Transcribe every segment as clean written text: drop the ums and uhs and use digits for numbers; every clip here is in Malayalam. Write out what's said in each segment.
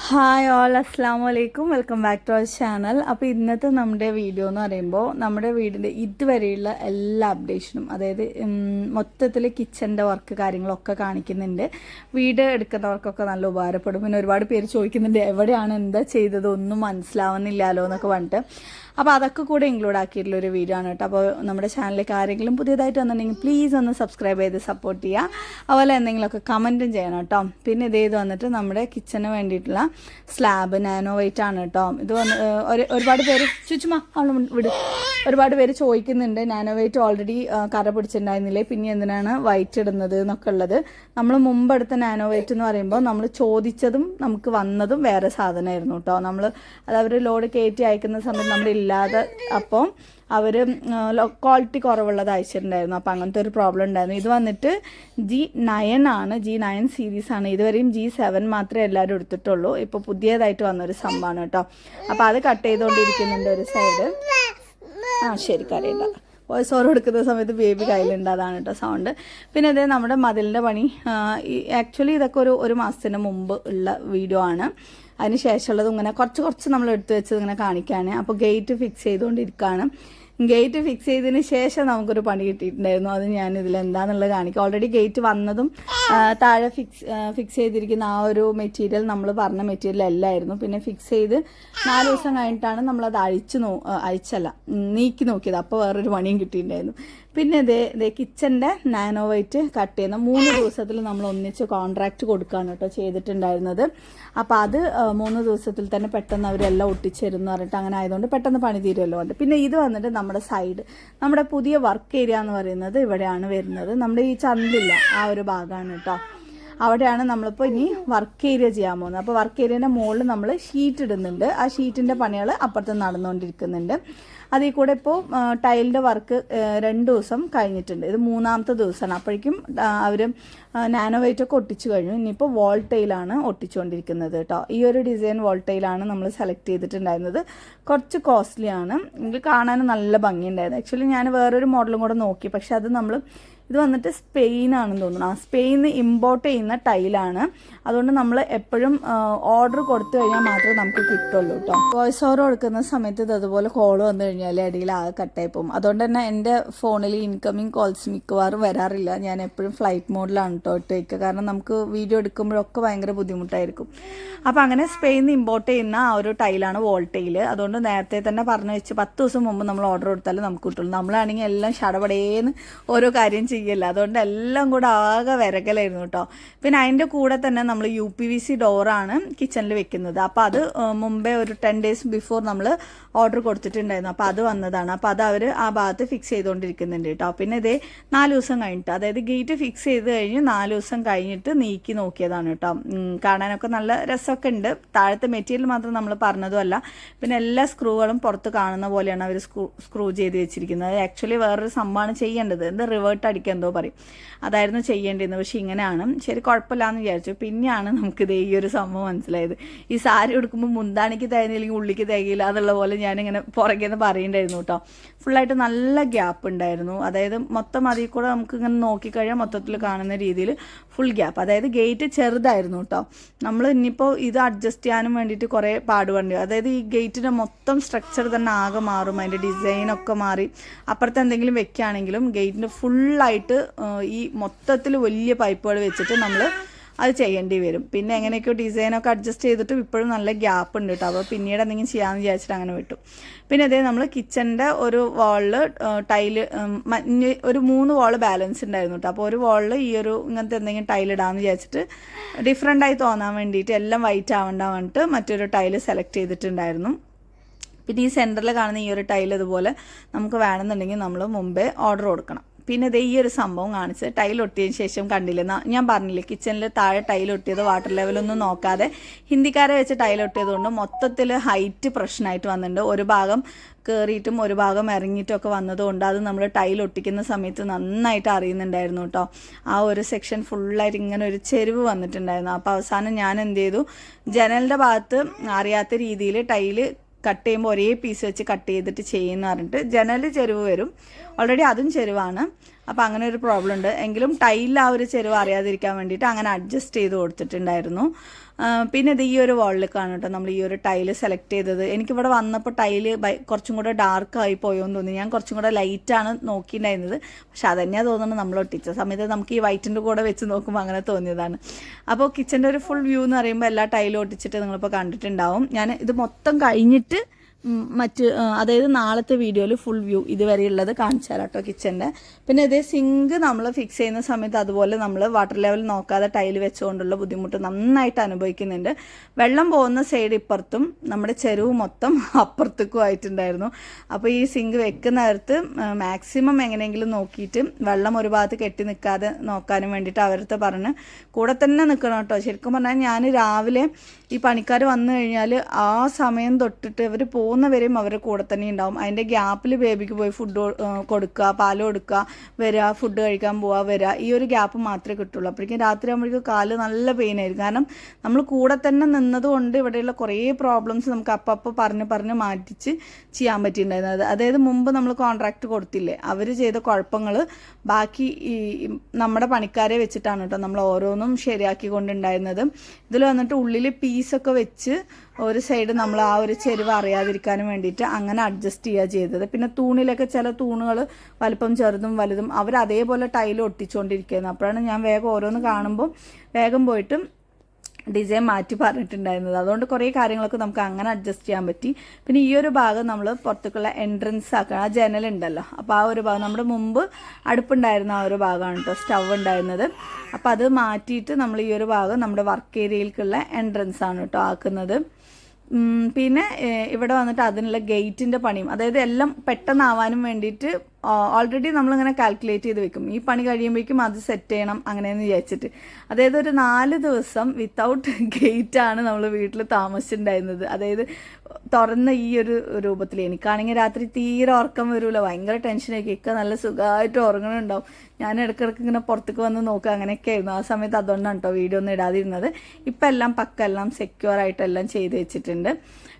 ഹായ് ഓൾ അസ്സാം വലൈക്കും welcome back to our channel. അപ്പോൾ ഇന്നത്തെ നമ്മുടെ വീഡിയോ എന്ന് പറയുമ്പോൾ നമ്മുടെ വീടിൻ്റെ ഇതുവരെയുള്ള എല്ലാ അപ്ഡേഷനും, അതായത് മൊത്തത്തിൽ കിച്ചൻ്റെ വർക്ക് കാര്യങ്ങളൊക്കെ കാണിക്കുന്നുണ്ട്. വീട് എടുക്കുന്നവർക്കൊക്കെ നല്ല ഉപകാരപ്പെടും. പിന്നെ ഒരുപാട് പേര് ചോദിക്കുന്നുണ്ട് എവിടെയാണ് എന്താ ചെയ്തത് ഒന്നും മനസ്സിലാവുന്നില്ലല്ലോ എന്നൊക്കെ പറഞ്ഞിട്ട്. അപ്പോൾ അതൊക്കെ കൂടെ ഇൻക്ലൂഡ് ആക്കിയിട്ടുള്ളൊരു വീഡിയോ ആണ് കേട്ടോ. അപ്പോൾ നമ്മുടെ ചാനലിലേക്ക് ആരെങ്കിലും പുതിയതായിട്ട് വന്നിട്ടുണ്ടെങ്കിൽ പ്ലീസ് ഒന്ന് സബ്സ്ക്രൈബ് ചെയ്ത് സപ്പോർട്ട് ചെയ്യുക. അതുപോലെ എന്തെങ്കിലുമൊക്കെ കമൻറ്റും ചെയ്യണം കേട്ടോ. പിന്നെ ഇത് വന്നിട്ട് നമ്മുടെ കിച്ചന് വേണ്ടിയിട്ടുള്ള സ്ലാബ് നാനോ വെയിറ്റ് ആണ് കേട്ടോ. ഇത് വന്ന് ഒരുപാട് പേര് ചുറ്റുമാ വിട് ഒരുപാട് പേര് ചോദിക്കുന്നുണ്ട് നാനോ വെയിറ്റ് ഓൾറെഡി കറ പിടിച്ചിട്ടുണ്ടായിരുന്നില്ലേ, പിന്നെ എന്തിനാണ് വൈറ്റ് ഇടുന്നത് എന്നൊക്കെ ഉള്ളത്. നമ്മൾ മുമ്പെടുത്ത നാനോ വെയിറ്റ് എന്ന് പറയുമ്പോൾ നമ്മൾ ചോദിച്ചതും നമുക്ക് വന്നതും വേറെ സാധനമായിരുന്നു കേട്ടോ. അത് അവർ ലോഡ് കയറ്റി അയക്കുന്ന സമയത്ത് നമ്മളില്ലാതെ അപ്പോൾ അവർ ക്വാളിറ്റി കുറവുള്ളത് അയച്ചിട്ടുണ്ടായിരുന്നു. അപ്പോൾ അങ്ങനത്തെ ഒരു പ്രോബ്ലം ഉണ്ടായിരുന്നു. ഇത് വന്നിട്ട് G9 ആണ്, G9 സീരീസാണ്. ഇതുവരെയും G7 മാത്രമേ എല്ലാവരും എടുത്തിട്ടുള്ളൂ. ഇപ്പോൾ പുതിയതായിട്ട് വന്നൊരു സംഭവമാണ് കേട്ടോ. അപ്പോൾ അത് കട്ട് ചെയ്തുകൊണ്ടിരിക്കുന്നുണ്ട് ഒരു സൈഡ്. ശരി കരയില്ല, വോയിസ് ഓവർ എടുക്കുന്ന സമയത്ത് ബേബി കയ്യിലുണ്ട്, അതാണ് കേട്ടോ സൗണ്ട്. പിന്നെ അതേ നമ്മുടെ മതിലിൻ്റെ പണി ആക്ച്വലി ഇതൊക്കെ ഒരു മാസത്തിന് മുമ്പ് ഉള്ള വീഡിയോ ആണ്. അതിന് ശേഷമുള്ളത് ഇങ്ങനെ കുറച്ച് നമ്മൾ എടുത്തു വെച്ചത് ഇങ്ങനെ കാണിക്കുകയാണ്. അപ്പോൾ ഗേറ്റ് ഫിക്സ് ചെയ്തുകൊണ്ടിരിക്കുകയാണ്. ഗേറ്റ് ഫിക്സ് ചെയ്തതിന് ശേഷം നമുക്കൊരു പണി കിട്ടിയിട്ടുണ്ടായിരുന്നു. അത് ഞാൻ ഇതിലെന്താണെന്നുള്ളത് കാണിക്കാം. ഓൾറെഡി ഗേറ്റ് വന്നതും താഴെ ഫിക്സ് ചെയ്തിരിക്കുന്ന ആ ഒരു മെറ്റീരിയൽ നമ്മൾ പറഞ്ഞ മെറ്റീരിയൽ അല്ലായിരുന്നു. പിന്നെ ഫിക്സ് ചെയ്ത് 4 ദിവസം കഴിഞ്ഞിട്ടാണ് നമ്മളത് നീക്കി നോക്കിയത്. അപ്പോൾ വേറൊരു പണിയും കിട്ടിയിട്ടുണ്ടായിരുന്നു. പിന്നെ ഇതേ കിച്ചൻ്റെ നാനോ വൈറ്റ് കട്ട് ചെയ്യുന്ന 3 ദിവസത്തിൽ നമ്മൾ ഒന്നിച്ച് കോൺട്രാക്റ്റ് കൊടുക്കുകയാണ് കേട്ടോ ചെയ്തിട്ടുണ്ടായിരുന്നത്. അപ്പോൾ അത് 3 ദിവസത്തിൽ തന്നെ പെട്ടെന്ന് അവരെല്ലാം ഒട്ടിച്ചേരുമെന്ന് പറഞ്ഞിട്ട് അങ്ങനെ ആയതുകൊണ്ട് പെട്ടെന്ന് പണി തീരുമല്ലോ ഉണ്ട്. പിന്നെ ഇത് വന്നിട്ട് നമ്മുടെ സൈഡ്, നമ്മുടെ പുതിയ വർക്ക് ഏരിയ എന്ന് പറയുന്നത് ഇവിടെയാണ് വരുന്നത്. നമ്മുടെ ഈ ചന്തില്ല ആ ഒരു ഭാഗമാണ് കേട്ടോ. അവിടെയാണ് നമ്മളിപ്പോൾ ഇനി വർക്ക് ഏരിയ ചെയ്യാൻ പോകുന്നത്. അപ്പോൾ വർക്ക് ഏരിയൻ്റെ മുകളിൽ നമ്മൾ ഷീറ്റ് ഇടുന്നുണ്ട്. ആ ഷീറ്റിൻ്റെ പണികൾ അപ്പുറത്ത് നടന്നുകൊണ്ടിരിക്കുന്നുണ്ട്. അതിൽ കൂടെ ഇപ്പോൾ ടൈലിൻ്റെ വർക്ക് 2 ദിവസം കഴിഞ്ഞിട്ടുണ്ട്. ഇത് 3ാമത്തെ ദിവസമാണ്. അപ്പോഴേക്കും അവർ നാനോ വെയിറ്റൊക്കെ ഒട്ടിച്ചു കഴിഞ്ഞു. ഇനിയിപ്പോൾ വോൾ ടൈലാണ് ഒട്ടിച്ചുകൊണ്ടിരിക്കുന്നത് കേട്ടോ. ഈ ഒരു ഡിസൈൻ വോൾ ടൈലാണ് നമ്മൾ സെലക്ട് ചെയ്തിട്ടുണ്ടായിരുന്നത്. കുറച്ച് കോസ്റ്റ്ലി ആണ്. എനിക്ക് കാണാൻ നല്ല ഭംഗിയുണ്ടായിരുന്നു. ആക്ച്വലി ഞാൻ വേറൊരു മോഡലും കൂടെ നോക്കി, പക്ഷെ അത് ഇത് വന്നിട്ട് സ്പെയിനാണെന്ന് തോന്നുന്നു. സ്പെയിനിൽ ഇമ്പോർട്ട് ചെയ്യുന്ന ടൈലാണ്. അതുകൊണ്ട് നമ്മൾ എപ്പോഴും ഓർഡർ കൊടുത്തു കഴിഞ്ഞാൽ മാത്രമേ നമുക്ക് കിട്ടുള്ളൂ കേട്ടോ. വോയിസ് ഓവർ കൊടുക്കുന്ന സമയത്ത് ഇതുപോലെ കോൾ വന്നു കഴിഞ്ഞാൽ ഇടയിൽ ആകെ കട്ടായി പോകും. അതുകൊണ്ട് തന്നെ എൻ്റെ ഫോണിൽ ഇൻകമിങ് കോൾസ് മിക്കവാറും വരാറില്ല. ഞാൻ എപ്പോഴും ഫ്ലൈറ്റ് മോഡിലാണ് കേട്ടോ ഇട്ടേക്കുക. കാരണം നമുക്ക് വീഡിയോ എടുക്കുമ്പോഴൊക്കെ ഭയങ്കര ബുദ്ധിമുട്ടായിരിക്കും. അപ്പോൾ അങ്ങനെ സ്പെയിനിൽ ഇമ്പോർട്ട് ചെയ്യുന്ന ആ ഒരു ടൈലാണ് വോൾ ടൈൽ. അതുകൊണ്ട് നേരത്തെ തന്നെ പറഞ്ഞു വെച്ച് 10 ദിവസം മുമ്പ് നമ്മൾ ഓർഡർ കൊടുത്താൽ നമുക്ക് കിട്ടുള്ളൂ. നമ്മളാണെങ്കിൽ എല്ലാം ഷടപടേന്ന് ഓരോ കാര്യം ചെയ്യല്ല. അതുകൊണ്ട് എല്ലാം കൂടെ ആകെ വിരകലായിരുന്നു കേട്ടോ. പിന്നെ അതിൻ്റെ കൂടെ തന്നെ നമ്മൾ UPVC ഡോറാണ് കിച്ചണിൽ വെക്കുന്നത്. അപ്പോൾ അത് മുമ്പേ ഒരു 10 ഡേയ്സ് ബിഫോർ നമ്മൾ ഓർഡർ കൊടുത്തിട്ടുണ്ടായിരുന്നു. അപ്പോൾ അത് വന്നതാണ്. അപ്പോൾ അത് അവർ ആ ഭാഗത്ത് ഫിക്സ് ചെയ്തുകൊണ്ടിരിക്കുന്നുണ്ട് കേട്ടോ. പിന്നെ ഇതേ 4 ദിവസം കഴിഞ്ഞിട്ട്, അതായത് ഗേറ്റ് ഫിക്സ് ചെയ്ത് കഴിഞ്ഞ് 4 ദിവസം കഴിഞ്ഞിട്ട് നീക്കി നോക്കിയതാണ് കേട്ടോ. കാണാനൊക്കെ നല്ല രസമൊക്കെ ഉണ്ട്. താഴത്തെ മെറ്റീരിയൽ മാത്രം നമ്മൾ പറഞ്ഞതുമല്ല. പിന്നെ എല്ലാ സ്ക്രൂകളും പുറത്ത് കാണുന്ന പോലെയാണ് അവർ സ്ക്രൂ ചെയ്ത് വെച്ചിരിക്കുന്നത്. ആക്ച്വലി വേറൊരു സംഭവമാണ് ചെയ്യേണ്ടത്. ഇത് റിവേർട്ട് അടിക്കുക എന്തോ പറയും, അതായിരുന്നു ചെയ്യേണ്ടിയിരുന്നത്. പക്ഷെ ഇങ്ങനെയാണ്. ശരി കുഴപ്പമില്ലാന്ന് വിചാരിച്ചു. പിന്നെയാണ് നമുക്കിത് ഈ ഒരു സംഭവം മനസ്സിലായത്. ഈ സാരി എടുക്കുമ്പോൾ മുന്താണിക്ക് തേങ്ങയില്ലെങ്കിൽ ഉള്ളിക്ക് തേങ്ങയില്ല എന്നുള്ള പോലെ ഞാനിങ്ങനെ പുറകേന്ന് പറയുന്നുണ്ടായിരുന്നു കേട്ടോ. ഫുള്ളായിട്ട് നല്ല ഗ്യാപ്പ് ഉണ്ടായിരുന്നു. അതായത് മൊത്തം അതിൽ കൂടെ നമുക്ക് ഇങ്ങനെ നോക്കിക്കഴിഞ്ഞാൽ മൊത്തത്തിൽ കാണുന്ന രീതിയിൽ ഫുൾ ഗ്യാപ്പ്. അതായത് ഗേറ്റ് ചെറുതായിരുന്നു കേട്ടോ. നമ്മൾ ഇനിയിപ്പോൾ ഇത് അഡ്ജസ്റ്റ് ചെയ്യാനും വേണ്ടിയിട്ട് കുറേ പാടുപെടേണ്ടി. അതായത് ഈ ഗേറ്റിൻ്റെ മൊത്തം സ്ട്രക്ചർ തന്നെ ആകെ മാറും. അതിൻ്റെ ഡിസൈനൊക്കെ മാറി. അപ്പുറത്ത് എന്തെങ്കിലും വെക്കുകയാണെങ്കിലും ഗേറ്റിൻ്റെ ഫുള്ളായിട്ട് ഈ മൊത്തത്തിൽ വലിയ പൈപ്പുകൾ വെച്ചിട്ട് നമ്മൾ അത് ചെയ്യേണ്ടി വരും. പിന്നെ എങ്ങനെയൊക്കെയോ ഡിസൈനൊക്കെ അഡ്ജസ്റ്റ് ചെയ്തിട്ട് ഇപ്പോഴും നല്ല ഗ്യാപ്പ് ഉണ്ട് കേട്ടോ. അപ്പോൾ പിന്നീട് എന്തെങ്കിലും ചെയ്യാമെന്ന് വിചാരിച്ചിട്ട് അങ്ങനെ വിട്ടു. പിന്നെ അതേ നമ്മൾ കിച്ചൻ്റെ ഒരു വാളിൽ ടൈല് ഒരു 3 വാള് ബാലൻസ് ഉണ്ടായിരുന്നു കേട്ടോ. അപ്പോൾ ഒരു വാളിൽ ഈ ഒരു ഇങ്ങനത്തെ എന്തെങ്കിലും ടൈലിടാമെന്ന് വിചാരിച്ചിട്ട് ഡിഫറെൻ്റായി തോന്നാൻ വേണ്ടിയിട്ട്, എല്ലാം വൈറ്റ് ആവേണ്ട വേണ്ടിയിട്ട് മറ്റൊരു ടൈല് സെലക്ട് ചെയ്തിട്ടുണ്ടായിരുന്നു. പിന്നെ ഈ സെൻറ്ററിൽ കാണുന്ന ഈ ഒരു ടൈൽ ഇതുപോലെ നമുക്ക് വേണമെന്നുണ്ടെങ്കിൽ നമ്മൾ മുമ്പേ ഓർഡർ കൊടുക്കണം. പിന്നെ ഇത് ഈ ഒരു സംഭവം കാണിച്ച് ടൈൽ ഒട്ടിയതിന് ശേഷം കണ്ടില്ലേ, ഞാൻ പറഞ്ഞില്ലേ കിച്ചണിൽ താഴെ ടൈൽ ഒട്ടിയത് വാട്ടർ ലെവലൊന്നും നോക്കാതെ ഹിന്ദിക്കാരെ വെച്ച് ടൈൽ ഒട്ടിയതുകൊണ്ട് മൊത്തത്തിൽ ഹൈറ്റ് പ്രശ്നമായിട്ട് വന്നിട്ടുണ്ട്. ഒരു ഭാഗം കയറിയിട്ടും ഒരു ഭാഗം ഇറങ്ങിയിട്ടും വന്നതുകൊണ്ട് അത് നമ്മൾ ടൈൽ ഒട്ടിക്കുന്ന സമയത്ത് നന്നായിട്ട് അറിയുന്നുണ്ടായിരുന്നു കേട്ടോ. ആ ഒരു സെക്ഷൻ ഫുള്ളായിട്ട് ഇങ്ങനെ ഒരു ചെരിവ് വന്നിട്ടുണ്ടായിരുന്നു. അപ്പോൾ അവസാനം ഞാൻ എന്ത് ചെയ്തു, ജനലിൻ്റെ ഭാഗത്ത് അറിയാത്ത രീതിയിൽ ടൈല് കട്ട് ചെയ്യുമ്പോൾ ഒരേ പീസ് വെച്ച് കട്ട് ചെയ്തിട്ട് ചെയ്യുമെന്ന് പറഞ്ഞിട്ട് ജനൽ ചെരുവ് വരും. ഓൾറെഡി അതും ചെരുവാണ്. അപ്പോൾ അങ്ങനെ ഒരു പ്രോബ്ലം ഉണ്ട്. എങ്കിലും ടൈലിൽ ആ ഒരു ചെരുവ് അറിയാതിരിക്കാൻ വേണ്ടിയിട്ട് അങ്ങനെ അഡ്ജസ്റ്റ് ചെയ്ത് കൊടുത്തിട്ടുണ്ടായിരുന്നു. പിന്നെ ഇത് ഈ ഒരു വാളിലേക്കാണ് കേട്ടോ നമ്മൾ ഈ ഒരു ടൈല് സെലക്ട് ചെയ്തത്. എനിക്കിവിടെ വന്നപ്പോൾ ടൈല് കുറച്ചും കൂടെ ഡാർക്കായി പോയോന്ന് തോന്നി. ഞാൻ കുറച്ചും കൂടെ ലൈറ്റാണ് നോക്കിയിട്ടുണ്ടായിരുന്നത്. പക്ഷെ അതന്നെയാണ് തോന്നുന്നത് നമ്മൾ ഒട്ടിച്ച സമയത്ത് നമുക്ക് ഈ വൈറ്റിൻ്റെ കൂടെ വെച്ച് നോക്കുമ്പോൾ അങ്ങനെ തോന്നിയതാണ്. അപ്പോൾ കിച്ചൻ്റെ ഒരു ഫുൾ വ്യൂ എന്ന് പറയുമ്പോൾ എല്ലാ ടൈലും ഒട്ടിച്ചിട്ട് നിങ്ങളിപ്പോൾ കണ്ടിട്ടുണ്ടാവും. ഞാൻ ഇത് മൊത്തം കഴിഞ്ഞിട്ട് അതായത് നാളത്തെ വീഡിയോയിൽ ഫുൾ വ്യൂ ഇതുവരെയുള്ളത് കാണിച്ചു തരാം കേട്ടോ കിച്ചൻ്റെ. പിന്നെ ഇതേ സിങ്ക് നമ്മൾ ഫിക്സ് ചെയ്യുന്ന സമയത്ത് അതുപോലെ നമ്മൾ വാട്ടർ ലെവൽ നോക്കാതെ ടൈൽ വെച്ചുകൊണ്ടുള്ള ബുദ്ധിമുട്ട് നന്നായിട്ട് അനുഭവിക്കുന്നുണ്ട്. വെള്ളം പോകുന്ന സൈഡ് ഇപ്പുറത്തും നമ്മുടെ ചെരുവ് മൊത്തം അപ്പുറത്തേക്കും ആയിട്ടുണ്ടായിരുന്നു. അപ്പോൾ ഈ സിങ്ക് വെക്കുന്ന നേരത്ത് മാക്സിമം എങ്ങനെയെങ്കിലും നോക്കിയിട്ട് വെള്ളം ഒരു ഭാഗത്ത് കെട്ടി നിൽക്കാതെ നോക്കാനും വേണ്ടിയിട്ട് അവരടുത്ത് പറഞ്ഞ് കൂടെ തന്നെ നിൽക്കണം കേട്ടോ. ശരിക്കും പറഞ്ഞാൽ ഞാൻ രാവിലെ ഈ പണിക്കാർ വന്നു കഴിഞ്ഞാൽ ആ സമയം തൊട്ടിട്ട് അവർ പോകുന്നവരെയും അവരുടെ കൂടെ തന്നെ ഉണ്ടാവും. അതിൻ്റെ ഗ്യാപ്പിൽ ബേബിക്ക് പോയി ഫുഡ് കൊടുക്കുക, പാല് കൊടുക്കുക, വരിക, ഫുഡ് കഴിക്കാൻ പോവുക, വരിക, ഈ ഒരു ഗ്യാപ്പ് മാത്രമേ കിട്ടുള്ളൂ. അപ്പോഴേക്കും രാത്രി ആകുമ്പോഴേക്കും കാല് നല്ല പെയിൻ ആയിരിക്കും. കാരണം നമ്മൾ കൂടെ തന്നെ നിന്നതുകൊണ്ട് ഇവിടെയുള്ള കുറേ പ്രോബ്ലംസ് നമുക്ക് അപ്പം പറഞ്ഞ് മാറ്റിച്ച് ചെയ്യാൻ പറ്റിയിട്ടുണ്ടായിരുന്നത്. അതായത് മുമ്പ് നമ്മൾ കോൺട്രാക്ട് കൊടുത്തില്ലേ, അവർ ചെയ്ത കുഴപ്പങ്ങൾ ബാക്കി ഈ നമ്മുടെ പണിക്കാരെ വെച്ചിട്ടാണ് കേട്ടോ നമ്മൾ ഓരോന്നും ശരിയാക്കി കൊണ്ടുണ്ടായിരുന്നത്. ഇതിൽ വന്നിട്ട് ഉള്ളിൽ പീസൊക്കെ വെച്ച് ഒരു സൈഡ് നമ്മൾ ആ ഒരു ചെരുവ് അറിയാതിരിക്കാനും വേണ്ടിയിട്ട് അങ്ങനെ അഡ്ജസ്റ്റ് ചെയ്യുക ചെയ്തത്. പിന്നെ തൂണിലൊക്കെ ചില തൂണുകൾ വലുപ്പം ചെറുതും വലുതും അവർ അതേപോലെ ടൈൽ ഒട്ടിച്ചുകൊണ്ടിരിക്കുന്നത്. അപ്പോഴാണ് ഞാൻ വേഗം ഓരോന്ന് കാണുമ്പോൾ വേഗം പോയിട്ട് ഡിസൈൻ മാറ്റി പറഞ്ഞിട്ടുണ്ടായിരുന്നത്. അതുകൊണ്ട് കുറേ കാര്യങ്ങളൊക്കെ നമുക്ക് അങ്ങനെ അഡ്ജസ്റ്റ് ചെയ്യാൻ പറ്റി. പിന്നെ ഈ ഒരു ഭാഗം നമ്മൾ പുറത്തേക്കുള്ള എൻട്രൻസ് ആക്കണം. ആ ജനലുണ്ടല്ലോ, അപ്പോൾ ആ ഒരു ഭാഗം നമ്മുടെ മുമ്പ് അടുപ്പുണ്ടായിരുന്ന ആ ഒരു ഭാഗമാണ് കേട്ടോ സ്റ്റവ് ഉണ്ടായിരുന്നത്. അപ്പോൾ അത് മാറ്റിയിട്ട് നമ്മൾ ഈ ഒരു ഭാഗം നമ്മുടെ വർക്ക് ഏരിയയിലേക്കുള്ള എൻട്രൻസ് ആണ് കേട്ടോ ആക്കുന്നത്. പിന്നെ ഇവിടെ വന്നിട്ട് അതിനുള്ള ഗേറ്റിൻ്റെ പണിയും, അതായത് എല്ലാം പെട്ടെന്നാവാനും വേണ്ടിയിട്ട് ഓൾറെഡി നമ്മളിങ്ങനെ കാൽക്കുലേറ്റ് ചെയ്ത് വെക്കും. ഈ പണി കഴിയുമ്പോഴേക്കും അത് സെറ്റ് ചെയ്യണം അങ്ങനെയെന്ന് വിചാരിച്ചിട്ട്. അതായത് ഒരു 4 ദിവസം വിത്തൗട്ട് ഗേറ്റാണ് നമ്മൾ വീട്ടിൽ താമസിച്ചിട്ടുണ്ടായിരുന്നത്. അതായത് തുറന്ന ഈ ഒരു രൂപത്തിൽ. എനിക്കാണെങ്കിൽ രാത്രി തീരെ ഉറക്കം വരില്ല, ഭയങ്കര ടെൻഷനൊക്കെ. ഇക്ക നല്ല സുഖമായിട്ട് ഉറങ്ങണുണ്ടാവും. ഞാൻ ഇടയ്ക്കിടയ്ക്ക് ഇങ്ങനെ പുറത്തേക്ക് വന്ന് നോക്കുക, അങ്ങനെയൊക്കെ ആയിരുന്നു ആ സമയത്ത്. അതുകൊണ്ടാണ് കേട്ടോ വീഡിയോ ഒന്നും ഇടാതിരുന്നത്. ഇപ്പം എല്ലാം എല്ലാം സെക്യൂർ ആയിട്ടെല്ലാം ചെയ്ത് വെച്ചിട്ടുണ്ട്.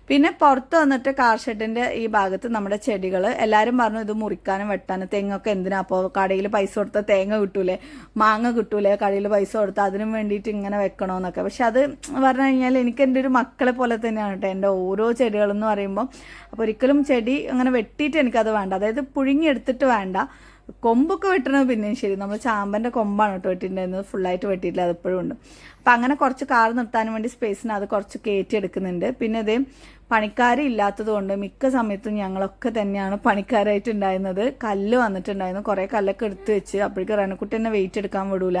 പിന്നെ പുറത്ത് വന്നിട്ട് കാർ ഷെഡിൻ്റെ ഈ ഭാഗത്ത് നമ്മുടെ ചെടികൾ എല്ലാവരും പറഞ്ഞു ഇത് മുറിക്കാനും വെട്ടാനും. തെങ്ങൊക്കെ എന്തിനാ, അപ്പോൾ കടയിൽ പൈസ കൊടുത്താൽ തേങ്ങ കിട്ടൂലേ, മാങ്ങ കിട്ടൂലേ, കടയിൽ പൈസ കൊടുത്താൽ അതിനും വേണ്ടിയിട്ട് ഇങ്ങനെ വെക്കണമെന്നൊക്കെ. പക്ഷെ അത് പറഞ്ഞു കഴിഞ്ഞാൽ എനിക്ക് എൻ്റെ ഒരു മക്കളെ പോലെ തന്നെയാണ് കേട്ടോ എൻ്റെ ഓരോ ചെടികളെന്ന് പറയുമ്പോൾ. അപ്പോൾ ഒരിക്കലും ചെടി അങ്ങനെ വെട്ടിയിട്ട് എനിക്കത് വേണ്ട, അതായത് പുഴുങ്ങിയെടുത്തിട്ട് വേണ്ട. കൊമ്പൊക്കെ വെട്ടണത് പിന്നെയും ശരി, നമ്മൾ ചാമ്പൻ്റെ കൊമ്പാണ് കേട്ടോ വെട്ടിയിട്ടുണ്ടായിരുന്നത്, ഫുള്ളായിട്ട് വെട്ടിയിട്ടില്ല, അതെപ്പോഴും ഉണ്ട്. അപ്പം അങ്ങനെ കുറച്ച് കാർ നിർത്താൻ വേണ്ടി സ്പേസിന് അത് കുറച്ച് കയറ്റി എടുക്കുന്നുണ്ട്. പിന്നെ ഇതേ പണിക്കാരില്ലാത്തത് കൊണ്ട് മിക്ക സമയത്തും ഞങ്ങളൊക്കെ തന്നെയാണ് പണിക്കാരായിട്ടുണ്ടായിരുന്നത്. കല്ല് വന്നിട്ടുണ്ടായിരുന്നു, കുറേ കല്ലൊക്കെ എടുത്ത് വെച്ച്. അപ്പോഴേക്കും റനക്കുട്ടി തന്നെ വെയിറ്റ് എടുക്കാൻ വിടൂല,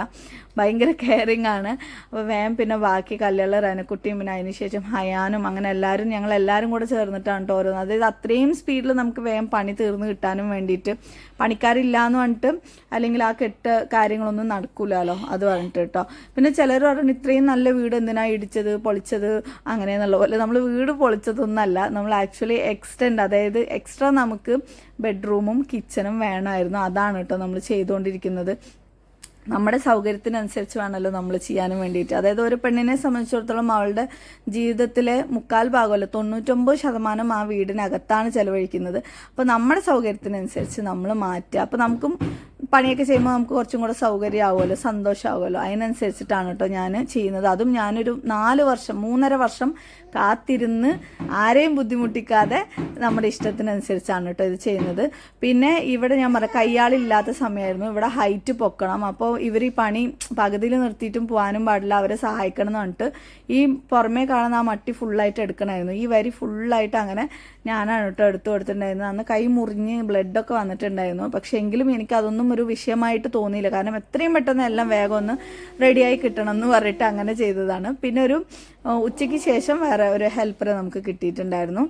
ഭയങ്കര കെയറിങ് ആണ്. അപ്പോൾ വേഗം പിന്നെ ബാക്കി കല്ലുള്ള റനക്കുട്ടിയും പിന്നെ അതിന് ശേഷം ഹയാനും അങ്ങനെ ഞങ്ങളെല്ലാവരും കൂടെ ചേർന്നിട്ടാണ് കേട്ടോ ഓരോന്ന്. അതായത് അത്രയും സ്പീഡിൽ നമുക്ക് വേഗം പണി തീർന്ന് കിട്ടാനും വേണ്ടിയിട്ട്. പണിക്കാരില്ല എന്ന് പറഞ്ഞിട്ട് അല്ലെങ്കിൽ ആ കെട്ട് കാര്യങ്ങളൊന്നും നടക്കൂലല്ലോ, അത് പറഞ്ഞിട്ട് കേട്ടോ. പിന്നെ ചിലർ പറഞ്ഞു ഇത്രയും നല്ല വീട് എന്തിനാ ഇടിച്ചത് പൊളിച്ചത് അങ്ങനെയെന്നുള്ള പോലെ. നമ്മൾ വീട് പൊളിച്ചതൊന്നല്ല, നമ്മൾ ആക്ച്വലി അതായത് എക്സ്ട്രാ നമുക്ക് ബെഡ്റൂമും കിച്ചണും വേണമായിരുന്നു. അതാണ് കേട്ടോ നമ്മൾ ചെയ്തുകൊണ്ടിരിക്കുന്നത്. നമ്മുടെ സൗകര്യത്തിനനുസരിച്ച് വേണമല്ലോ നമ്മൾ ചെയ്യാനും വേണ്ടിയിട്ട്. അതായത് ഒരു പെണ്ണിനെ സംബന്ധിച്ചിടത്തോളം അവളുടെ ജീവിതത്തിലെ 3/4 ഭാഗമല്ല 99% ആ വീടിനകത്താണ് ചിലവഴിക്കുന്നത്. അപ്പോൾ നമ്മുടെ സൗകര്യത്തിനനുസരിച്ച് നമ്മൾ മാറ്റുക. അപ്പോൾ നമുക്കും പണിയൊക്കെ ചെയ്യുമ്പോൾ നമുക്ക് കുറച്ചും കൂടെ സൗകര്യമാവുമല്ലോ, സന്തോഷമാവുമല്ലോ. അതിനനുസരിച്ചിട്ടാണ് കേട്ടോ ഞാൻ ചെയ്യുന്നത്. അതും ഞാനൊരു 3.5 വർഷം കാത്തിരുന്ന് ആരെയും ബുദ്ധിമുട്ടിക്കാതെ നമ്മുടെ ഇഷ്ടത്തിനനുസരിച്ചാണ് കേട്ടോ ഇത് ചെയ്യുന്നത്. പിന്നെ ഇവിടെ ഞാൻ കയ്യാളില്ലാത്ത സമയമായിരുന്നു, ഇവിടെ ഹൈറ്റ് പൊക്കണം. അപ്പോൾ ഇവർ ഈ പണി പകുതിയിൽ നിർത്തിയിട്ടും പോകാനും പാടില്ല, അവരെ സഹായിക്കണം എന്ന് പറഞ്ഞിട്ട് ഈ പുറമേ കാണുന്ന ആ മട്ടി ഫുള്ളായിട്ട് എടുക്കണമായിരുന്നു. ഈ വരി ഫുള്ളായിട്ട് അങ്ങനെ ഞാനാണ് കേട്ടോ എടുത്തു കൊടുത്തിട്ടുണ്ടായിരുന്നത്. അന്ന് കൈ മുറിഞ്ഞ് ബ്ലഡൊക്കെ വന്നിട്ടുണ്ടായിരുന്നു. പക്ഷേ എങ്കിലും എനിക്കതൊന്നും ഒരു വിഷയമായിട്ട് തോന്നിയില്ല, കാരണം എത്രയും പെട്ടെന്ന് എല്ലാം വേഗം ഒന്ന് റെഡിയായി കിട്ടണം എന്ന് പറഞ്ഞിട്ട് അങ്ങനെ ചെയ്തതാണ്. പിന്നെ ഒരു ഉച്ചയ്ക്ക് ശേഷം വേറെ ഒരു ഹെൽപ്പറെ നമുക്ക് കിട്ടിയിട്ടുണ്ടായിരുന്നു.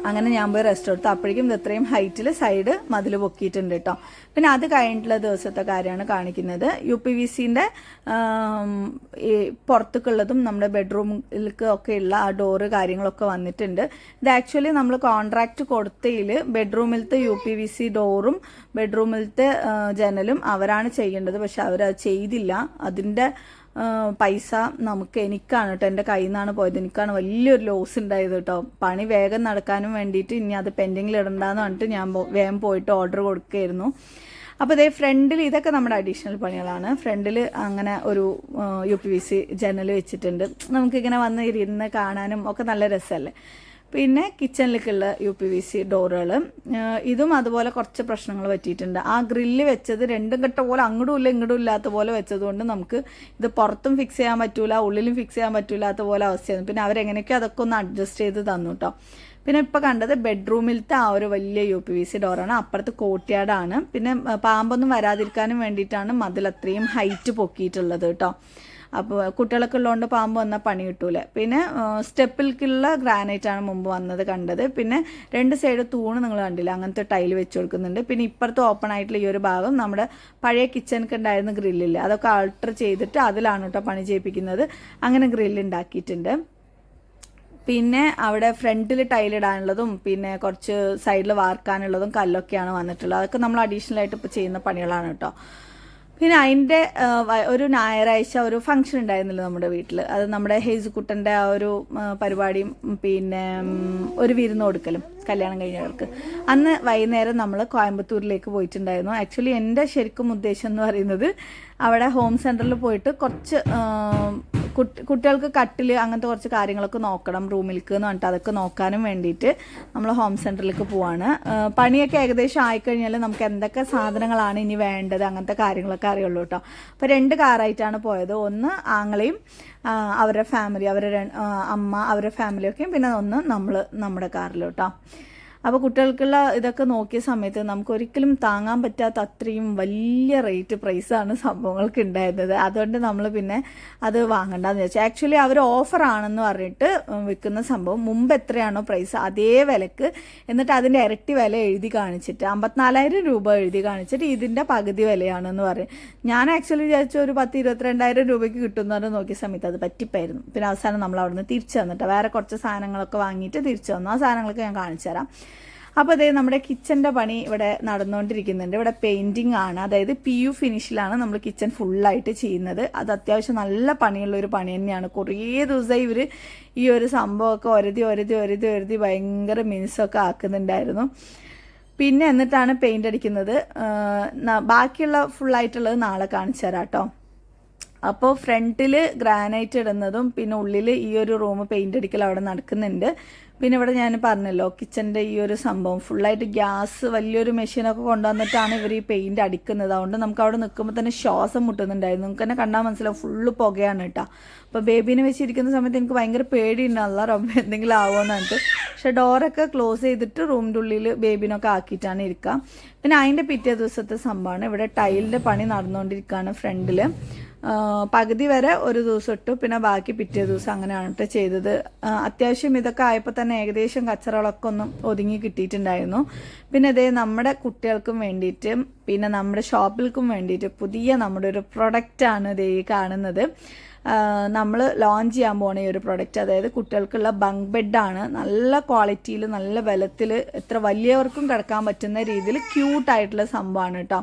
അങ്ങനെ ഞാൻ പോയി റെസ്റ്റ് എടുത്തു. അപ്പോഴേക്കും ഇത് ഇത്രയും ഹൈറ്റിൽ സൈഡ് മതിൽ പൊക്കിയിട്ടുണ്ട് കേട്ടോ. പിന്നെ അത് കഴിഞ്ഞിട്ടുള്ള ദിവസത്തെ കാര്യമാണ് കാണിക്കുന്നത്. UPVCൻ്റെ പുറത്തേക്കുള്ളതും നമ്മുടെ ബെഡ്റൂമിലേക്ക് ഒക്കെ ഉള്ള ആ ഡോറ് കാര്യങ്ങളൊക്കെ വന്നിട്ടുണ്ട്. ഇത് ആക്ച്വലി നമ്മൾ കോൺട്രാക്റ്റ് കൊടുത്തതിൽ ബെഡ്റൂമിലത്തെ UPVC ഡോറും ബെഡ്റൂമിലത്തെ ജനലും അവരാണ് ചെയ്യേണ്ടത്. പക്ഷെ അവരത് ചെയ്തില്ല. അതിൻ്റെ പൈസ എനിക്കാണ് കേട്ടോ, എൻ്റെ കയ്യിൽ നിന്നാണ് പോയത്. എനിക്കാണ് വലിയൊരു ലോസ് ഉണ്ടായത് കേട്ടോ. പണി വേഗം നടക്കാനും വേണ്ടിയിട്ട് ഇനി അത് പെൻഡിങ്ങിൽ ഇടണ്ടെന്ന് പറഞ്ഞിട്ട് ഞാൻ വേഗം പോയിട്ട് ഓർഡർ കൊടുക്കുകയായിരുന്നു. അപ്പോൾ ഇതേ ഫ്രണ്ടിൽ ഇതൊക്കെ നമ്മുടെ അഡീഷണൽ പണികളാണ്. ഫ്രണ്ടിൽ അങ്ങനെ ഒരു UPVC ജനൽ വെച്ചിട്ടുണ്ട്. നമുക്കിങ്ങനെ വന്ന് ഇരുന്ന് കാണാനും ഒക്കെ നല്ല രസമല്ലേ. പിന്നെ കിച്ചണിലേക്കുള്ള UPVC ഡോറുകൾ, ഇതും അതുപോലെ കുറച്ച് പ്രശ്നങ്ങൾ പറ്റിയിട്ടുണ്ട്. ആ ഗ്രില്ല് വെച്ചത് രണ്ടും കെട്ട പോലെ അങ്ങോട്ടും ഇല്ല ഇങ്ങോട്ടും ഇല്ലാത്ത പോലെ വെച്ചതുകൊണ്ട് നമുക്ക് ഇത് പുറത്തും ഫിക്സ് ചെയ്യാൻ പറ്റൂല, ഉള്ളിലും ഫിക്സ് ചെയ്യാൻ പറ്റൂലാത്ത പോലെ അവസ്ഥയായിരുന്നു. പിന്നെ അവരെങ്ങനെയൊക്കെ അതൊക്കെ ഒന്ന് അഡ്ജസ്റ്റ് ചെയ്ത് തന്നു കേട്ടോ. പിന്നെ ഇപ്പോൾ കണ്ടത് ബെഡ്റൂമിലത്തെ ആ ഒരു വലിയ UPVC ഡോറാണ്. അപ്പുറത്ത് കോർട്ട്യാർഡാണ്. പിന്നെ പാമ്പൊന്നും വരാതിരിക്കാനും വേണ്ടിയിട്ടാണ് മതിൽ അത്രയും ഹൈറ്റ് പൊക്കിയിട്ടുള്ളത് കേട്ടോ. അപ്പോൾ കുട്ടികളൊക്കെ ഉള്ളതുകൊണ്ട് പാമ്പ് വന്നാൽ പണി കിട്ടൂല. പിന്നെ സ്റ്റെപ്പിലേക്കുള്ള ഗ്രാനൈറ്റാണ് മുമ്പ് വന്നത് കണ്ടത്. പിന്നെ 2 സൈഡ് തൂണ് നിങ്ങൾ കണ്ടില്ല, അങ്ങനത്തെ ടൈൽ വെച്ച് കൊടുക്കുന്നുണ്ട്. പിന്നെ ഇപ്പുറത്ത് ഓപ്പൺ ആയിട്ടുള്ള ഈ ഒരു ഭാഗം നമ്മുടെ പഴയ കിച്ചണിക്ക് ഉണ്ടായിരുന്ന ഗ്രില്ലില്ല, അതൊക്കെ ആൾട്ടർ ചെയ്തിട്ട് അതിലാണ് കേട്ടോ പണി ചെയ്യിപ്പിക്കുന്നത്. അങ്ങനെ ഗ്രില്ല് ഉണ്ടാക്കിയിട്ടുണ്ട്. പിന്നെ അവിടെ ഫ്രണ്ടിൽ ടൈലിടാനുള്ളതും പിന്നെ കുറച്ച് സൈഡിൽ വാർക്കാനുള്ളതും കല്ലൊക്കെയാണ് വന്നിട്ടുള്ളത്. അതൊക്കെ നമ്മൾ അഡീഷണൽ ആയിട്ട് ഇപ്പോൾ ചെയ്യുന്ന പണികളാണ് കേട്ടോ. പിന്നെ അതിൻ്റെ ഒരു ഞായറാഴ്ച ഒരു ഫംഗ്ഷൻ ഉണ്ടായിരുന്നില്ല നമ്മുടെ വീട്ടിൽ. അത് നമ്മുടെ ഹേസുക്കുട്ടൻ്റെ ആ ഒരു പരിപാടിയും പിന്നെ ഒരു വിരുന്ന് കൊടുക്കലും കല്യാണം കഴിഞ്ഞവർക്ക്. അന്ന് വൈകുന്നേരം നമ്മൾ കോയമ്പത്തൂരിലേക്ക് പോയിട്ടുണ്ടായിരുന്നു. ആക്ച്വലി എൻ്റെ ശരിക്കും ഉദ്ദേശം എന്ന് പറയുന്നത് അവിടെ ഹോം സെൻറ്ററിൽ പോയിട്ട് കുറച്ച് കുട്ടികൾക്ക് കട്ടിൽ അങ്ങനത്തെ കുറച്ച് കാര്യങ്ങളൊക്കെ നോക്കണം, റൂമിലേക്ക് എന്ന് പറഞ്ഞിട്ട് അതൊക്കെ നോക്കാനും വേണ്ടിയിട്ട് നമ്മൾ ഹോം സെൻറ്ററിലേക്ക് പോവാണ്. പണിയൊക്കെ ഏകദേശം ആയിക്കഴിഞ്ഞാൽ നമുക്ക് എന്തൊക്കെ സാധനങ്ങളാണ് ഇനി വേണ്ടത് അങ്ങനത്തെ കാര്യങ്ങളൊക്കെ അറിയുള്ളൂ കേട്ടോ. അപ്പോൾ 2 കാറായിട്ടാണ് പോയത്. ഒന്ന് ആങ്ങളെയും അവരുടെ ഫാമിലി, അവരുടെ അമ്മ അവരുടെ ഫാമിലിയൊക്കെയും, പിന്നെ ഒന്ന് നമ്മുടെ കാറിൽ കേട്ടോ. അപ്പോൾ കുട്ടികൾക്കുള്ള ഇതൊക്കെ നോക്കിയ സമയത്ത് നമുക്ക് ഒരിക്കലും താങ്ങാൻ പറ്റാത്ത അത്രയും വലിയ റേറ്റ് പ്രൈസാണ് സംഭവങ്ങൾക്ക് ഉണ്ടായിരുന്നത്. അതുകൊണ്ട് നമ്മൾ പിന്നെ അത് വാങ്ങണ്ടെന്ന് വെച്ചാൽ, ആക്ച്വലി അവർ ഓഫറാണെന്ന് പറഞ്ഞിട്ട് വിൽക്കുന്ന സംഭവം മുമ്പ് എത്രയാണോ പ്രൈസ് അതേ വിലക്ക്, എന്നിട്ട് അതിൻ്റെ ഇരട്ടി വില എഴുതി കാണിച്ചിട്ട് 54,000 രൂപ എഴുതി കാണിച്ചിട്ട് ഇതിൻ്റെ പകുതി വിലയാണെന്ന് പറയും. ഞാൻ ആക്ച്വലി വിചാരിച്ച ഒരു 10-22,000 രൂപയ്ക്ക് കിട്ടുമെന്ന് പറഞ്ഞ് നോക്കിയ സമയത്ത് അത് പറ്റിപ്പായിരുന്നു. പിന്നെ അവസാനം നമ്മൾ അവിടെ നിന്ന് തിരിച്ചു വന്നിട്ട് വേറെ കുറച്ച് സാധനങ്ങളൊക്കെ വാങ്ങിയിട്ട് തിരിച്ചു വന്നു. ആ സാധനങ്ങളൊക്കെ ഞാൻ കാണിച്ചു തരാം. അപ്പോൾ അതേ നമ്മുടെ കിച്ചൻ്റെ പണി ഇവിടെ നടന്നുകൊണ്ടിരിക്കുന്നുണ്ട്. ഇവിടെ പെയിൻറ്റിങ് ആണ്, അതായത് PU ഫിനിഷിലാണ് നമ്മൾ കിച്ചൺ ഫുള്ളായിട്ട് ചെയ്യുന്നത്. അത് അത്യാവശ്യം നല്ല പണിയുള്ളൊരു പണി തന്നെയാണ്. കുറേ ദിവസമായി ഇവർ ഈ ഒരു സംഭവമൊക്കെ ഒരതി ഭയങ്കര മിനുസൊക്കെ ആക്കുന്നുണ്ടായിരുന്നു. പിന്നെ എന്നിട്ടാണ് പെയിൻ്റ് അടിക്കുന്നത്. ബാക്കിയുള്ള ഫുള്ളായിട്ടുള്ളത് നാളെ കാണിച്ചു തരാം കേട്ടോ. അപ്പോൾ ഫ്രണ്ടിൽ ഗ്രാനൈറ്റ് ഇടുന്നതും പിന്നെ ഉള്ളിൽ ഈ ഒരു റൂം പെയിൻ്റ് അടിക്കൽ അവിടെ നടക്കുന്നുണ്ട്. പിന്നെ ഇവിടെ ഞാൻ പറഞ്ഞല്ലോ കിച്ചൻ്റെ ഈ ഒരു സംഭവം ഫുള്ളായിട്ട് ഗ്യാസ് വലിയൊരു മെഷീനൊക്കെ കൊണ്ടുവന്നിട്ടാണ് ഇവർ ഈ പെയിൻറ് അടിക്കുന്നത്. അതുകൊണ്ട് നമുക്ക് അവിടെ നിൽക്കുമ്പോൾ തന്നെ ശ്വാസം മുട്ടുന്നുണ്ടായിരുന്നു. നമുക്ക് തന്നെ കണ്ടാൽ മനസ്സിലാവും ഫുള്ള് പുകയാണ് കേട്ടോ. അപ്പോൾ ബേബീനെ വെച്ചിരിക്കുന്ന സമയത്ത് എനിക്ക് ഭയങ്കര പേടിയുണ്ടല്ല റബ്ബ് എന്തെങ്കിലും ആവുമെന്ന് പറഞ്ഞിട്ട്. പക്ഷേ ഡോറൊക്കെ ക്ലോസ് ചെയ്തിട്ട് റൂമിൻ്റെ ഉള്ളിൽ ബേബീനൊക്കെ ആക്കിയിട്ടാണ് ഇരിക്കുക. പിന്നെ അതിൻ്റെ പിറ്റേ ദിവസത്തെ സംഭവമാണ് ഇവിടെ ടൈലിൻ്റെ പണി നടന്നുകൊണ്ടിരിക്കുകയാണ് ഫ്രണ്ടിൽ. പകുതി വരെ ഒരു ദിവസം ഇട്ടു, പിന്നെ ബാക്കി പിറ്റേ ദിവസം അങ്ങനെയാണ് കേട്ടോ ചെയ്തത്. അത്യാവശ്യം ഇതൊക്കെ ആയപ്പോൾ തന്നെ ഏകദേശം കച്ചറകളൊക്കെ ഒന്ന് ഒതുങ്ങി കിട്ടിയിട്ടുണ്ടായിരുന്നു. പിന്നെ ഇതേ നമ്മുടെ കുട്ടികൾക്കും വേണ്ടിയിട്ട് പിന്നെ നമ്മുടെ ഷോപ്പിൽക്കും വേണ്ടിയിട്ട് പുതിയ നമ്മുടെ ഒരു പ്രൊഡക്റ്റാണ് ഇതേ കാണുന്നത്. നമ്മൾ ലോഞ്ച് ചെയ്യാൻ പോണ ഈ ഒരു പ്രൊഡക്റ്റ്, അതായത് കുട്ടികൾക്കുള്ള ബങ്ക് ബെഡാണ്. നല്ല ക്വാളിറ്റിയിൽ നല്ല ബലത്തിൽ എത്ര വലിയവർക്കും കിടക്കാൻ പറ്റുന്ന രീതിയിൽ ക്യൂട്ടായിട്ടുള്ള സംഭവമാണ് കേട്ടോ.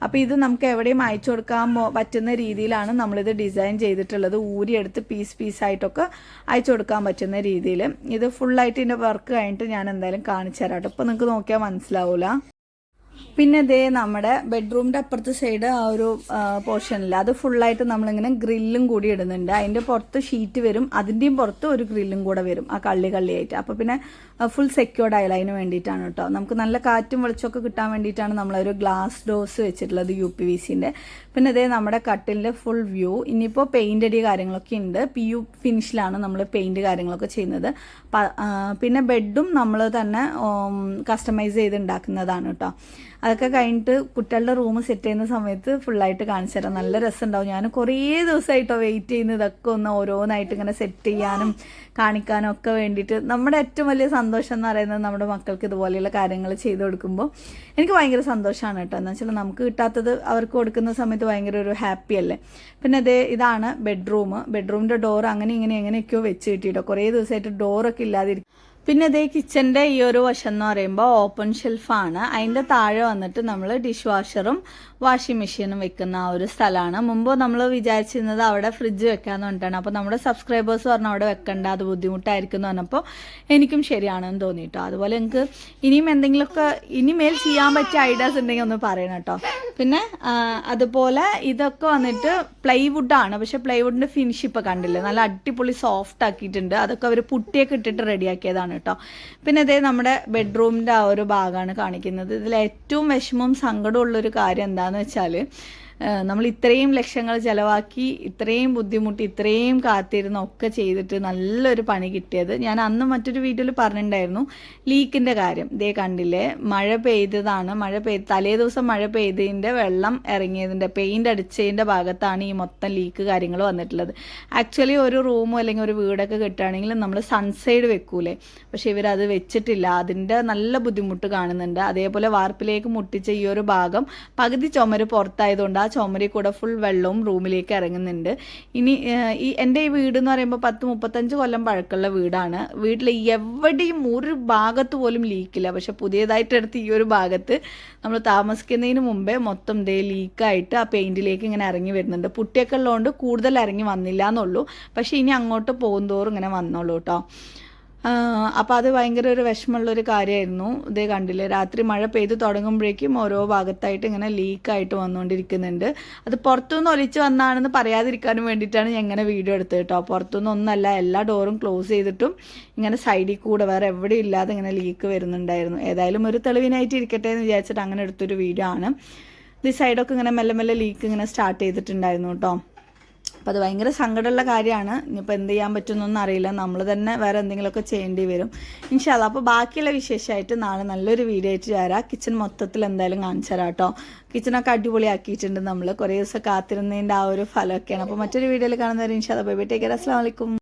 അപ്പോൾ ഇത് നമുക്ക് എവിടെയും അയച്ചു കൊടുക്കാൻ പറ്റുന്ന രീതിയിലാണ് നമ്മളിത് ഡിസൈൻ ചെയ്തിട്ടുള്ളത്. ഊരിയെടുത്ത് പീസായിട്ടൊക്കെ അയച്ചു കൊടുക്കാൻ പറ്റുന്ന രീതിയിൽ. ഇത് ഫുള്ളായിട്ട് ഇതിൻ്റെ വർക്ക് കഴിഞ്ഞിട്ട് ഞാൻ എന്തായാലും കാണിച്ചു തരാം കേട്ടോ. ഇപ്പോൾ നിങ്ങൾക്ക് നോക്കിയാൽ മനസ്സിലാവില്ല. പിന്നെ ഇതേ നമ്മുടെ ബെഡ്റൂമിൻ്റെ അപ്പുറത്തെ സൈഡ് ആ ഒരു പോർഷനില്ല, അത് ഫുള്ളായിട്ട് നമ്മളിങ്ങനെ ഗ്രില്ലും കൂടി ഇടുന്നുണ്ട്. അതിൻ്റെ പുറത്ത് ഷീറ്റ് വരും, അതിൻ്റെയും പുറത്ത് ഒരു ഗ്രില്ലും കൂടെ വരും ആ കള്ളിയായിട്ട്. അപ്പോൾ പിന്നെ ഫുൾ സെക്യൂർഡ് ആയാലും അതിന് വേണ്ടിയിട്ടാണ് കേട്ടോ. നമുക്ക് നല്ല കാറ്റും വെളിച്ചമൊക്കെ കിട്ടാൻ വേണ്ടിയിട്ടാണ് നമ്മളൊരു ഗ്ലാസ് ഡോസ് വെച്ചിട്ടുള്ളത് UPVCൻ്റെ. പിന്നെ ഇതേ നമ്മുടെ കട്ടിലിൻ്റെ ഫുൾ വ്യൂ. ഇനിയിപ്പോൾ പെയിൻ്റ് അടി കാര്യങ്ങളൊക്കെ ഉണ്ട്. PU ഫിനിഷിലാണ് നമ്മൾ പെയിൻറ് കാര്യങ്ങളൊക്കെ ചെയ്യുന്നത്. പിന്നെ ബെഡും നമ്മൾ തന്നെ കസ്റ്റമൈസ് ചെയ്ത് ഉണ്ടാക്കുന്നതാണ് കേട്ടോ. അതൊക്കെ കഴിഞ്ഞിട്ട് കുട്ടികളുടെ റൂം സെറ്റ് ചെയ്യുന്ന സമയത്ത് ഫുള്ളായിട്ട് കാണിച്ചു തരാം. നല്ല രസമുണ്ടാവും. ഞാൻ കുറേ ദിവസമായിട്ടോ വെയിറ്റ് ചെയ്യുന്നത് ഇതൊക്കെ ഒന്ന് ഓരോന്നായിട്ട് ഇങ്ങനെ സെറ്റ് ചെയ്യാനും കാണിക്കാനും ഒക്കെ വേണ്ടിയിട്ട്. നമ്മുടെ ഏറ്റവും വലിയ സന്തോഷം എന്ന് പറയുന്നത് നമ്മുടെ മക്കൾക്ക് ഇതുപോലെയുള്ള കാര്യങ്ങൾ ചെയ്ത് കൊടുക്കുമ്പോൾ എനിക്ക് ഭയങ്കര സന്തോഷമാണ് കേട്ടോ. എന്ന് വെച്ചാൽ നമുക്ക് കിട്ടാത്തത് അവർക്ക് കൊടുക്കുന്ന സമയത്ത് ഭയങ്കര ഒരു ഹാപ്പി അല്ലേ. പിന്നെ ഇതാണ് ബെഡ്റൂമിൻ്റെ ഡോർ അങ്ങനെ എങ്ങനെയൊക്കെയോ വെച്ച് കിട്ടിയിട്ടോ. കുറേ ദിവസമായിട്ട് ഡോറൊക്കെ ഇല്ലാതിരിക്കും. പിന്നെ ഇതേ കിച്ചൻ്റെ ഈ ഒരു വശം എന്ന് പറയുമ്പോൾ ഓപ്പൺ ഷെൽഫാണ്. അതിൻ്റെ താഴെ വന്നിട്ട് നമ്മൾ ഡിഷ് വാഷറും വാഷിംഗ് മെഷീനും വെക്കുന്ന ആ ഒരു സ്ഥലമാണ്. മുമ്പ് നമ്മൾ വിചാരിച്ചിരുന്നത് അവിടെ ഫ്രിഡ്ജ് വെക്കാമെന്ന് പറഞ്ഞിട്ടാണ്. അപ്പോൾ നമ്മുടെ സബ്സ്ക്രൈബേഴ്സ് പറഞ്ഞു അവിടെ വെക്കണ്ട, അത് ബുദ്ധിമുട്ടായിരിക്കും എന്ന് പറഞ്ഞപ്പോൾ എനിക്കും ശരിയാണെന്ന് തോന്നിയിട്ടോ. അതുപോലെ എനിക്ക് ഇനിയും എന്തെങ്കിലുമൊക്കെ ഇനിമേൽ ചെയ്യാൻ പറ്റിയ ഐഡിയാസ് ഉണ്ടെങ്കിൽ ഒന്ന് പറയണം കേട്ടോ. പിന്നെ അതുപോലെ ഇതൊക്കെ വന്നിട്ട് പ്ലൈവുഡാണ്. പക്ഷേ പ്ലൈവുഡിൻ്റെ ഫിനിഷ് ഇപ്പോൾ കണ്ടില്ലേ, നല്ല അടിപൊളി സോഫ്റ്റ് ആക്കിയിട്ടുണ്ട്. അതൊക്കെ അവർ പുട്ടിയൊക്കെ ഇട്ടിട്ട് റെഡിയാക്കിയതാണ് കേട്ടോ. പിന്നെ ഇതേ നമ്മുടെ ബെഡ്റൂമിൻ്റെ ആ ഒരു ഭാഗമാണ് കാണിക്കുന്നത്. ഇതിൽ ഏറ്റവും വിഷമവും സങ്കടമുള്ളൊരു കാര്യം എന്താണെന്ന് വെച്ചാൽ നമ്മൾ ഇത്രയും ലക്ഷങ്ങൾ ചിലവാക്കി ഇത്രയും ബുദ്ധിമുട്ടി ഇത്രയും കാത്തിരുന്ന് ഒക്കെ ചെയ്തിട്ട് നല്ലൊരു പണി കിട്ടിയത്. ഞാൻ അന്ന് മറ്റൊരു വീഡിയോയിൽ പറഞ്ഞിട്ടുണ്ടായിരുന്നു ലീക്കിൻ്റെ കാര്യം. ഇതേ കണ്ടില്ലേ, മഴ പെയ്തതാണ്. തലേ ദിവസം മഴ പെയ്തതിൻ്റെ വെള്ളം ഇറങ്ങിയതിൻ്റെ പെയിൻ്റ് അടിച്ചതിൻ്റെ ഭാഗത്താണ് ഈ മൊത്തം ലീക്ക് കാര്യങ്ങൾ വന്നിട്ടുള്ളത്. ആക്ച്വലി ഒരു റൂമോ അല്ലെങ്കിൽ ഒരു വീടൊക്കെ കിട്ടുകയാണെങ്കിൽ നമ്മൾ സൺസൈഡ് വെക്കൂലേ, പക്ഷേ ഇവരത് വെച്ചിട്ടില്ല. അതിൻ്റെ നല്ല ബുദ്ധിമുട്ട് കാണുന്നുണ്ട്. അതേപോലെ വാർപ്പിലേക്ക് മുട്ടിച്ച ഈ ഒരു ഭാഗം പകുതി ചുമര് പുറത്തായതുകൊണ്ട് ആ ചുമരി കൂടെ ഫുൾ വെള്ളവും റൂമിലേക്ക് ഇറങ്ങുന്നുണ്ട്. ഇനി എൻ്റെ ഈ വീട് എന്ന് പറയുമ്പോൾ 30-35 കൊല്ലം പഴക്കമുള്ള വീടാണ്. വീട്ടിൽ എവിടെയും ഒരു ഭാഗത്ത് പോലും ലീക്കില്ല. പക്ഷെ പുതിയതായിട്ട് എടുത്ത് ഈ ഒരു ഭാഗത്ത് നമ്മൾ താമസിക്കുന്നതിന് മുമ്പേ മൊത്തം ദേ ലീക്കായിട്ട് ആ പെയിൻറ്റിലേക്ക് ഇങ്ങനെ ഇറങ്ങി വരുന്നുണ്ട്. പുട്ടിയൊക്കെ ഉള്ളതുകൊണ്ട് കൂടുതൽ ഇറങ്ങി വന്നില്ല എന്നുള്ളൂ. പക്ഷേ ഇനി അങ്ങോട്ട് പോകുന്തോറും ഇങ്ങനെ വന്നോളൂ കേട്ടോ. അപ്പോൾ അത് ഭയങ്കര ഒരു വിഷമമുള്ളൊരു കാര്യമായിരുന്നു. ഇതേ കണ്ടില്ലേ, രാത്രി മഴ പെയ്ത് തുടങ്ങുമ്പോഴേക്കും ഓരോ ഭാഗത്തായിട്ട് ഇങ്ങനെ ലീക്കായിട്ട് വന്നുകൊണ്ടിരിക്കുന്നുണ്ട്. അത് പുറത്തുനിന്ന് ഒലിച്ച് വന്നാണെന്ന് പറയാതിരിക്കാനും വേണ്ടിയിട്ടാണ് ഞാൻ ഇങ്ങനെ വീഡിയോ എടുത്തത് കേട്ടോ. പുറത്തുനിന്ന് ഒന്നല്ല, എല്ലാ ഡോറും ക്ലോസ് ചെയ്തിട്ടും ഇങ്ങനെ സൈഡിൽ കൂടെ വേറെ എവിടെ ഇല്ലാതെ ഇങ്ങനെ ലീക്ക് വരുന്നുണ്ടായിരുന്നു. ഏതായാലും ഒരു തെളിവിനായിട്ട് ഇരിക്കട്ടെ എന്ന് വിചാരിച്ചിട്ട് അങ്ങനെ എടുത്തൊരു വീഡിയോ ആണ്. ഈ സൈഡൊക്കെ ഇങ്ങനെ മെല്ലെ മെല്ലെ ലീക്ക് ഇങ്ങനെ സ്റ്റാർട്ട് ചെയ്തിട്ടുണ്ടായിരുന്നു കേട്ടോ. അപ്പോൾ അത് ഭയങ്കര സങ്കടമുള്ള കാര്യമാണ്. ഇനിയിപ്പോൾ എന്ത് ചെയ്യാൻ പറ്റുമെന്നൊന്നും അറിയില്ല. നമ്മൾ തന്നെ വേറെ എന്തെങ്കിലുമൊക്കെ ചെയ്യേണ്ടി വരും ഇൻഷാ അല്ലാഹ്. അപ്പോൾ ബാക്കിയുള്ള വിശേഷമായിട്ട് നാളെ നല്ലൊരു വീഡിയോ ആയിട്ട് വരാം. കിച്ചൺ മൊത്തത്തിൽ എന്തായാലും കാണിച്ചു തരാം കേട്ടോ. കിച്ചണൊക്കെ അടിപൊളിയാക്കിയിട്ടുണ്ട്. നമ്മൾ കുറേ ദിവസം കാത്തിരുന്നതിൻ്റെ ആ ഒരു ഫലമൊക്കെയാണ്. അപ്പോൾ മറ്റൊരു വീഡിയോയിൽ കാണുന്നവരെ ഇൻഷാ അല്ലാഹ്. ബൈ ബൈ, ടേക്ക് കെയർ, അസ്സലാമു അലൈക്കും.